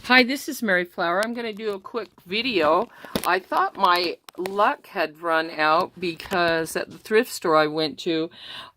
Hi, this is Mary Flower. I'm going to do a quick video. I thought my luck had run out because at the thrift store I went to,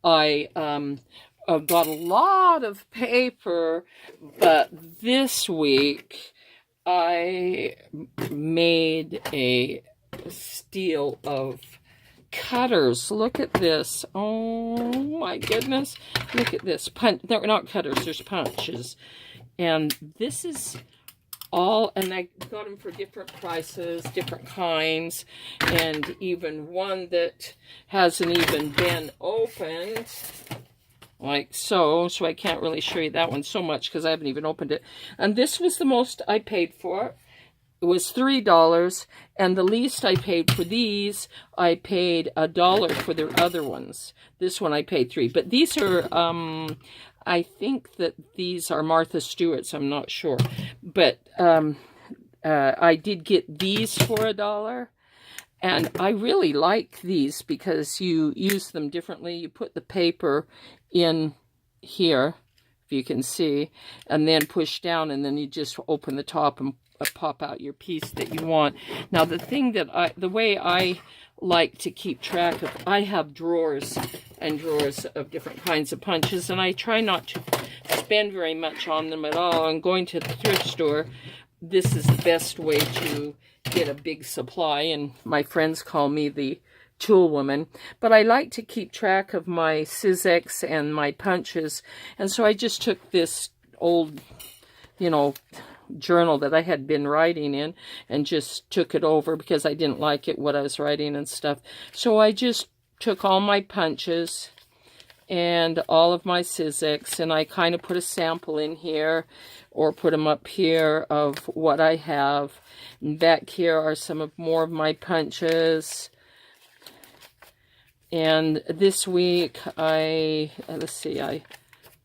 I got a lot of paper, but this week I made a steal of cutters. Look at this. Oh my goodness. Look at this. They're not cutters, there's punches. And this is all, and I got them for different prices, different kinds, and even one that hasn't even been opened, like so I can't really show you that one so much because I haven't even opened it. And this was the most I paid for it. It was $3, and the least I paid for these, I paid $1 for their other ones. This one I paid $3, but these are I think that these are Martha Stewart's, I'm not sure. But I did get these for $1. And I really like these because you use them differently. You put the paper in here, if you can see, and then push down, and then you just open the top and pop out your piece that you want. Now, the way I like to keep track of, I have drawers and drawers of different kinds of punches, and I try not to spend very much on them at all. And going to the thrift store, this is the best way to get a big supply, and my friends call me the tool woman. But I like to keep track of my Sizzix and my punches, and so I just took this old, journal that I had been writing in and just took it over because I didn't like it, what I was writing and stuff. So I just took all my punches and all of my Sizzix, and I kind of put a sample in here or put them up here of what I have. And back here are more of my punches. And this week I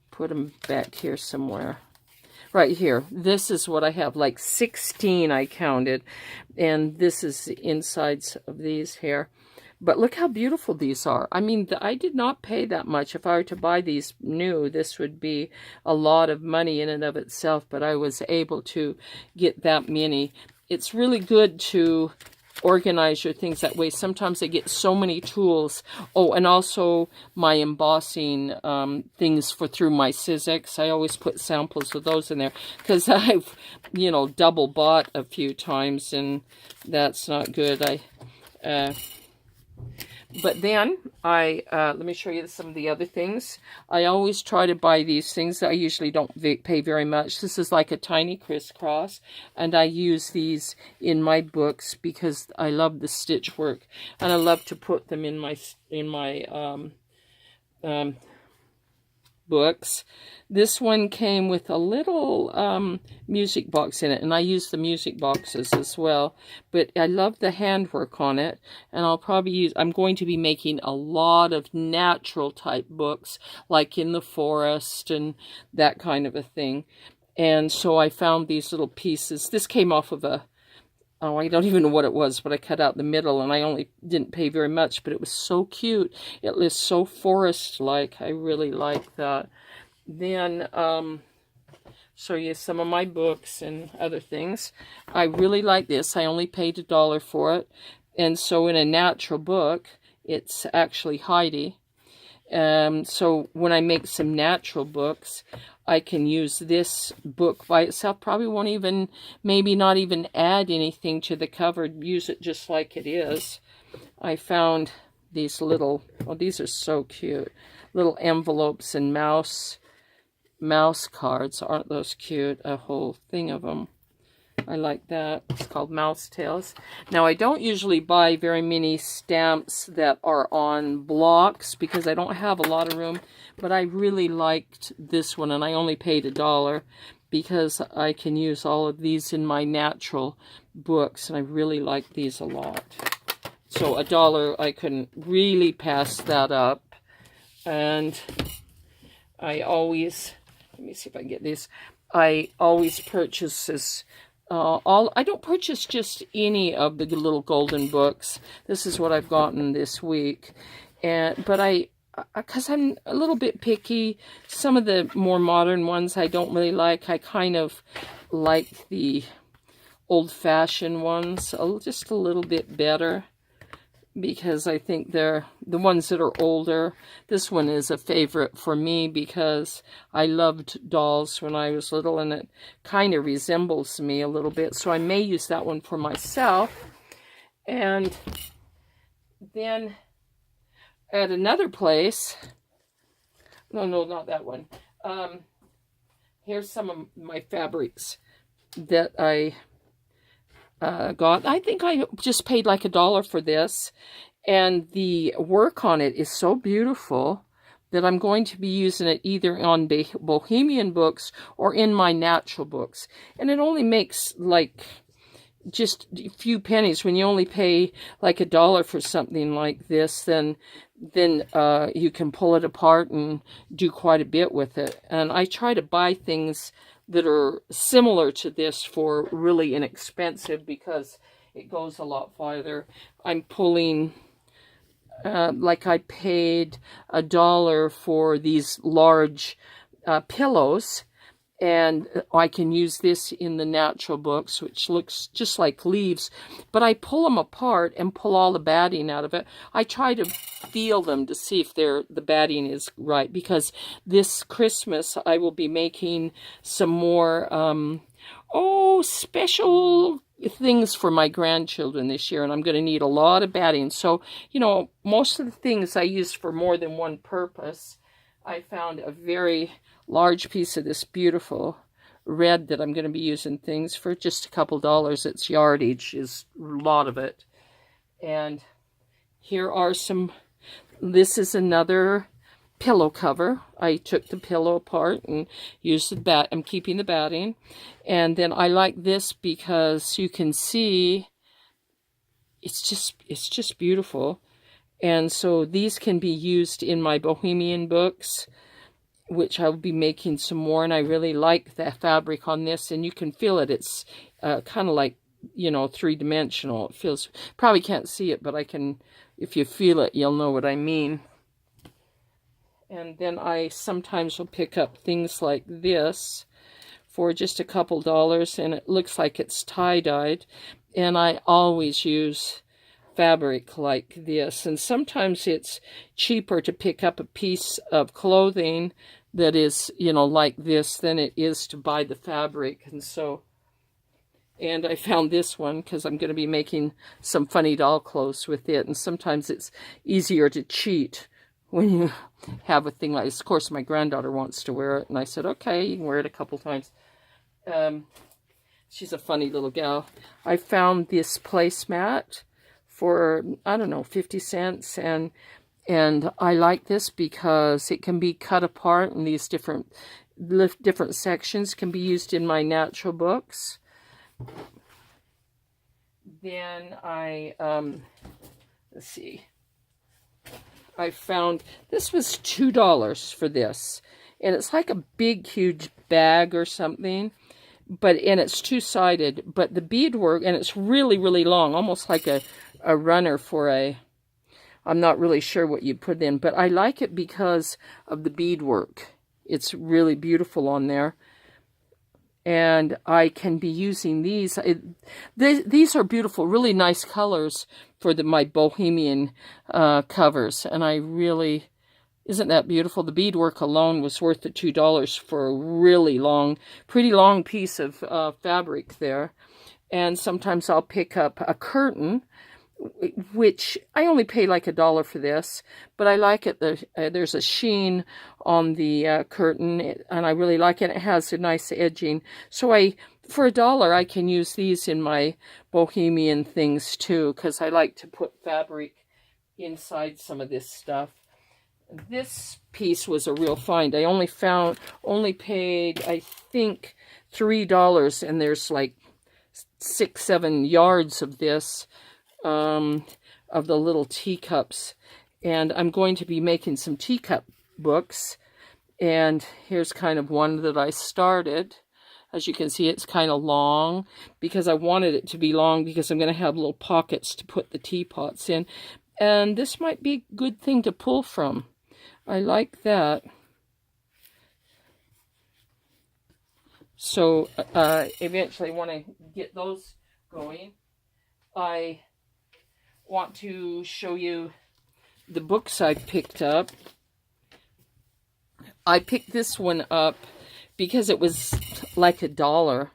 put them back here somewhere. Right here, this is what I have, like 16 I counted, and this is the insides of these here. But look how beautiful these are. I mean, I did not pay that much. If I were to buy these new, this would be a lot of money in and of itself, but I was able to get that many. It's really good to organize your things that way. Sometimes I get so many tools. Oh, and also my embossing things through my Sizzix. I always put samples of those in there because I've, double bought a few times, and that's not good. But then let me show you some of the other things. I always try to buy these things. I usually don't pay very much. This is like a tiny crisscross, and I use these in my books because I love the stitch work, and I love to put them in my books. This one came with a little music box in it, and I use the music boxes as well. But I love the handwork on it, and I'm going to be making a lot of natural type books, like in the forest and that kind of a thing. And so I found these little pieces. This came off of I don't even know what it was, but I cut out the middle, and I only didn't pay very much, but it was so cute. It was so forest-like. I really like that. Then, show you some of my books and other things. I really like this. I only paid $1 for it. And so in a natural book, it's actually Heidi. So when I make some natural books, I can use this book by itself. Probably won't even, maybe not even add anything to the cover. Use it just like it is. I found these little, these are so cute. Little envelopes and mouse cards. Aren't those cute? A whole thing of them. I like that. It's called Mouse Tails. Now, I don't usually buy very many stamps that are on blocks because I don't have a lot of room, but I really liked this one, and I only paid $1 because I can use all of these in my natural books, and I really like these a lot. So $1, I couldn't really pass that up. And I always, let me see if I can get this, I always purchase this. I don't purchase just any of the little golden books. This is what I've gotten this week. But I because I'm a little bit picky. Some of the more modern ones I don't really like. I kind of like the old-fashioned ones just a little bit better, because I think they're the ones that are older. This one is a favorite for me because I loved dolls when I was little, and it kind of resembles me a little bit, so I may use that one for myself. And then at another place, no, not that one. Here's some of my fabrics that I got. I think I just paid like $1 for this, and the work on it is so beautiful that I'm going to be using it either on Bohemian books or in my natural books. And it only makes like just a few pennies. When you only pay like $1 for something like this, then you can pull it apart and do quite a bit with it. And I try to buy things that are similar to this for really inexpensive, because it goes a lot farther. I'm pulling, like I paid $1 for these large pillows, and I can use this in the natural books, which looks just like leaves, but I pull them apart and pull all the batting out of it. I try to feel them to see if the batting is right, because this Christmas I will be making some more special things for my grandchildren this year, and I'm going to need a lot of batting. So, you know, most of the things I use for more than one purpose. I found a very large piece of this beautiful red that I'm going to be using things for just a couple dollars. Its yardage is a lot of it. And here are some, this is another pillow cover. I took the pillow apart and used the I'm keeping the batting. And then I like this because you can see it's just beautiful. And so these can be used in my Bohemian books, which I'll be making some more. And I really like the fabric on this, and you can feel it. It's kind of like, you know, three-dimensional. It feels, probably can't see it, but I can, if you feel it, you'll know what I mean. And then I sometimes will pick up things like this for just a couple dollars, and it looks like it's tie-dyed. And I always use fabric like this, and sometimes it's cheaper to pick up a piece of clothing that is, you know, like this than it is to buy the fabric. And so, and I found this one because I'm going to be making some funny doll clothes with it, and sometimes it's easier to cheat when you have a thing like this. Of course, my granddaughter wants to wear it, and I said, okay, you can wear it a couple times. She's a funny little gal. I found this placemat for, I don't know, 50 cents, and I like this because it can be cut apart, and these different sections can be used in my natural books. Then I, let's see, I found, this was $2 for this, and it's like a big, huge bag or something, and it's two-sided, but the beadwork, and it's really, really long, almost like a runner for I'm not really sure what you put in, but I like it because of the beadwork. It's really beautiful on there. And I can be using these. These are beautiful, really nice colors for my Bohemian covers. And I really, isn't that beautiful? The beadwork alone was worth the $2 for a really long, pretty long piece of fabric there. And sometimes I'll pick up a curtain, which I only pay like $1 for this, but I like it. There's a sheen on the curtain, and I really like it. It has a nice edging. So for $1, I can use these in my Bohemian things too, because I like to put fabric inside some of this stuff. This piece was a real find. I only paid, I think, $3, and there's like 6-7 yards of this. Of the little teacups, and I'm going to be making some teacup books, and here's kind of one that I started. As you can see, it's kind of long because I wanted it to be long because I'm going to have little pockets to put the teapots in, and this might be a good thing to pull from. I like that. So eventually I want to get those going. I want to show you the books I picked up. I picked this one up because it was like $1.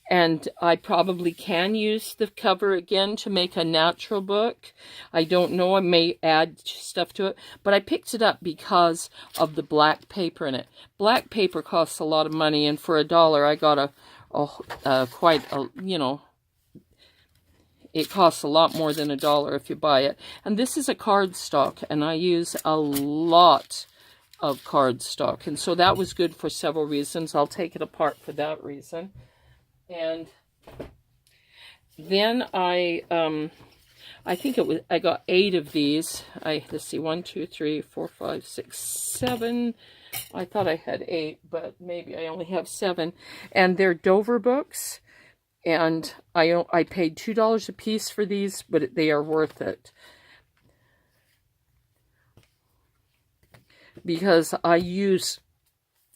And I probably can use the cover again to make a natural book. I don't know. I may add stuff to it. But I picked it up because of the black paper in it. Black paper costs a lot of money. And for $1, I got quite a, you know, it costs a lot more than $1 if you buy it. And this is a cardstock. And I use a lot of cardstock. And so that was good for several reasons. I'll take it apart for that reason. And then I think it was, I got 8 of these. Let's see, 1, 2, 3, 4, 5, 6, 7. I thought I had 8, but maybe I only have 7. And they're Dover books. And I paid $2 a piece for these, but they are worth it. Because I use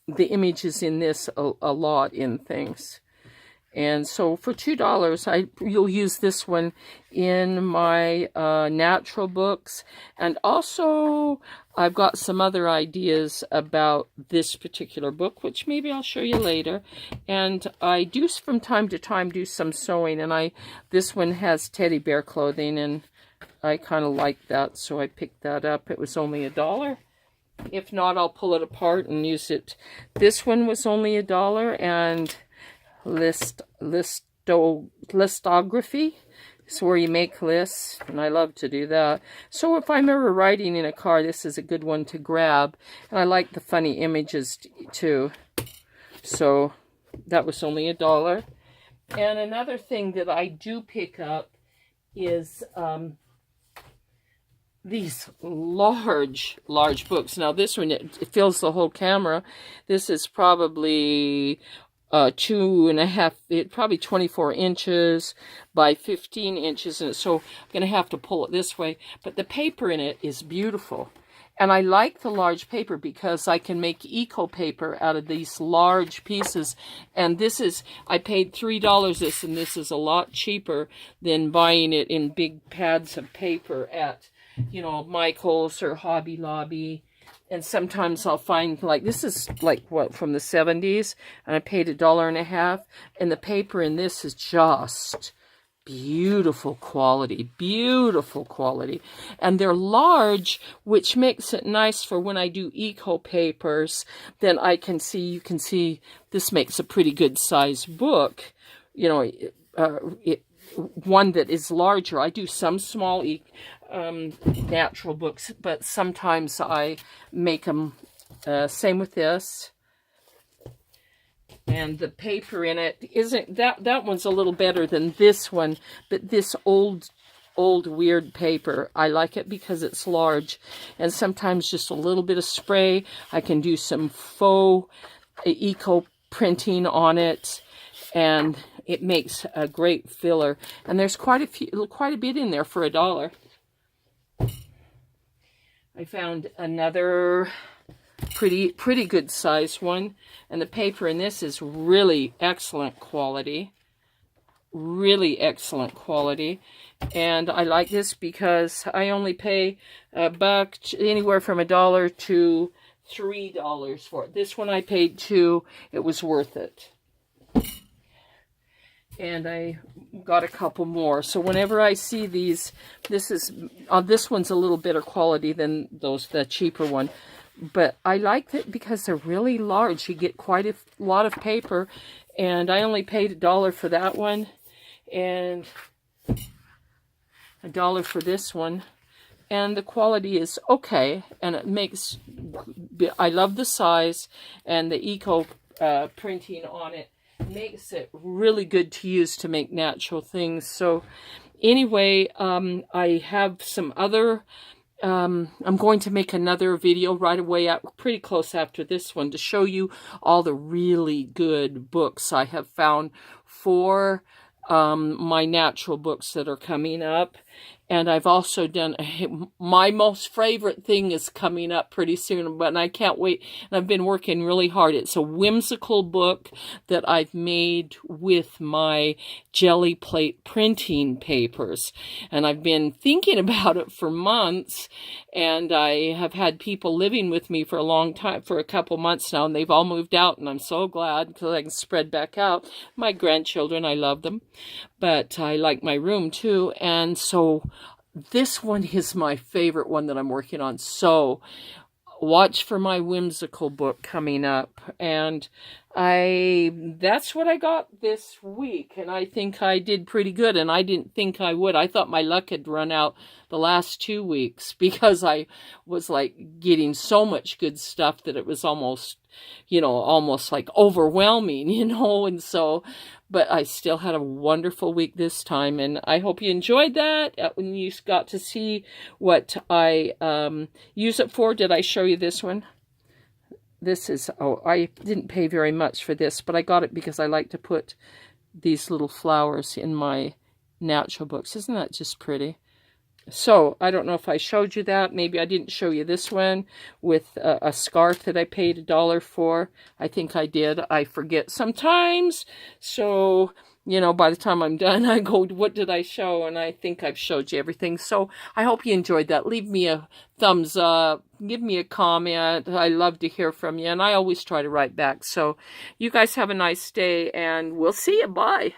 the images in this a lot in things. And so for $2, you'll use this one in my natural books. And also, I've got some other ideas about this particular book, which maybe I'll show you later. And I do, from time to time, do some sewing. And this one has teddy bear clothing, and I kind of like that, so I picked that up. It was only $1. If not, I'll pull it apart and use it. This one was only $1, and listography is where you make lists, and I love to do that. So if I'm ever riding in a car, this is a good one to grab. And I like the funny images too. So that was only $1. And another thing that I do pick up is these large books. Now this one, it fills the whole camera. This is probably 2.5, probably 24 inches by 15 inches. And so I'm going to have to pull it this way. But the paper in it is beautiful. And I like the large paper because I can make eco paper out of these large pieces. And this is, I paid $3 this, and this is a lot cheaper than buying it in big pads of paper at, you know, Michael's or Hobby Lobby. And sometimes I'll find, like, this is, like, what, from the 70s? And I paid $1.50. And the paper in this is just beautiful quality. Beautiful quality. And they're large, which makes it nice for when I do eco papers. Then I can see, you can see, this makes a pretty good size book. You know, one that is larger. I do some small natural books, but sometimes I make them, same with this. And the paper in it isn't, that one's a little better than this one, but this old weird paper, I like it because it's large. And sometimes just a little bit of spray. I can do some faux eco printing on it, and it makes a great filler. And there's quite a bit in there for $1. I found another pretty good size one, and the paper in this is really excellent quality. Really excellent quality. And I like this because I only pay $1, anywhere from $1 to $3 for it. This one I paid $2. It was worth it. And I got a couple more. So whenever I see these, this one's a little better quality than the cheaper one. But I like it because they're really large. You get quite a lot of paper. And I only paid $1 for that one. And $1 for this one. And the quality is okay. And it makes, I love the size and the eco printing on it. Makes it really good to use to make natural things. So anyway, I have some other, I'm going to make another video right away, pretty close after this one, to show you all the really good books I have found for my natural books that are coming up. And I've also done, my most favorite thing is coming up pretty soon, but I can't wait. And I've been working really hard. It's a whimsical book that I've made with my jelly plate printing papers. And I've been thinking about it for months, and I have had people living with me for a long time, for a couple months now, and they've all moved out, and I'm so glad because I can spread back out. My grandchildren, I love them, but I like my room too. And so this one is my favorite one that I'm working on. So watch for my whimsical book coming up. And that's what I got this week, and I think I did pretty good, and I didn't think I would. I thought my luck had run out the last 2 weeks because I was like getting so much good stuff that it was almost, almost like overwhelming, and so, but I still had a wonderful week this time, and I hope you enjoyed that when you got to see what I use it for. Did I show you this one? This is, I didn't pay very much for this, but I got it because I like to put these little flowers in my natural books. Isn't that just pretty? So, I don't know if I showed you that. Maybe I didn't show you this one with a scarf that I paid $1 for. I think I did. I forget sometimes. So, by the time I'm done, I go, what did I show? And I think I've showed you everything. So I hope you enjoyed that. Leave me a thumbs up. Give me a comment. I love to hear from you. And I always try to write back. So you guys have a nice day, and we'll see you. Bye.